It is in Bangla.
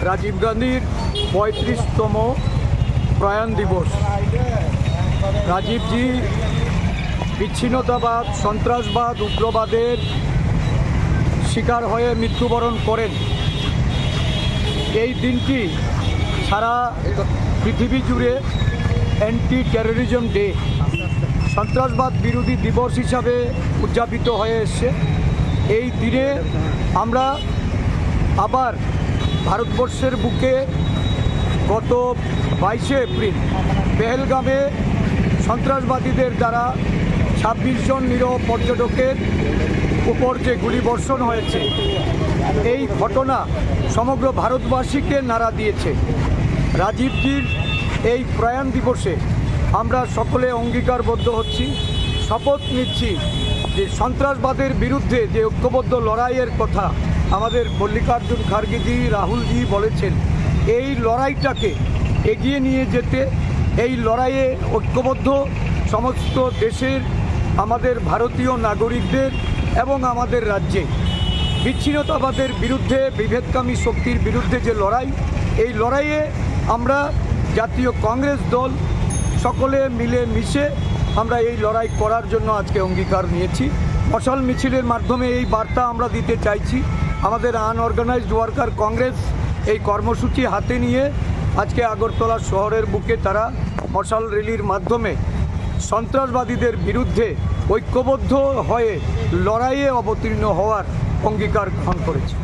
রাজীব গান্ধীর 35তম প্রয়াণ দিবস। রাজীবজি বিচ্ছিন্নতাবাদ, সন্ত্রাসবাদ, উগ্রবাদের শিকার হয়ে মৃত্যুবরণ করেন। এই দিনটি সারা পৃথিবী জুড়ে অ্যান্টি টেরোরিজম ডে, সন্ত্রাসবাদ বিরোধী দিবস হিসাবে উদযাপিত হয়ে এসছে। এই দিনে আমরা আবার ভারতবর্ষের বুকে গত 22শে এপ্রিল পেহেলগামে সন্ত্রাসবাদীদের দ্বারা 26 জন নিরীহ পর্যটকের উপর যে গুলিবর্ষণ হয়েছে, এই ঘটনা সমগ্র ভারতবাসীকে নাড়া দিয়েছে। রাজীবজির এই প্রয়াণ দিবসে আমরা সকলে অঙ্গীকারবদ্ধ হচ্ছি, শপথ নিচ্ছি যে সন্ত্রাসবাদের বিরুদ্ধে যে ঐক্যবদ্ধ লড়াইয়ের কথা আমাদের মল্লিকার্জুন খার্গেজি, রাহুলজি বলেছেন, এই লড়াইটাকে এগিয়ে নিয়ে যেতে, এই লড়াইয়ে ঐক্যবদ্ধ সমস্ত দেশের আমাদের ভারতীয় নাগরিকদের এবং আমাদের রাজ্যে বিচ্ছিন্নতাবাদের বিরুদ্ধে, বিভেদকামী শক্তির বিরুদ্ধে যে লড়াই, এই লড়াইয়ে আমরা জাতীয় কংগ্রেস দল সকলে মিলে মিশে আমরা এই লড়াই করার জন্য আজকে অঙ্গীকার নিয়েছি। মশাল মিছিলের মাধ্যমে এই বার্তা আমরা দিতে চাইছি। আমাদের আনঅর্গানাইজড ওয়ার্কার কংগ্রেস এই কর্মসূচি হাতে নিয়ে আজকে আগরতলা শহরের বুকে তারা মশাল র্যালির মাধ্যমে সন্ত্রাসবাদীদের বিরুদ্ধে ঐক্যবদ্ধ হয়ে লড়াইয়ে অবতীর্ণ হওয়ার অঙ্গীকার গ্রহণ করেছে।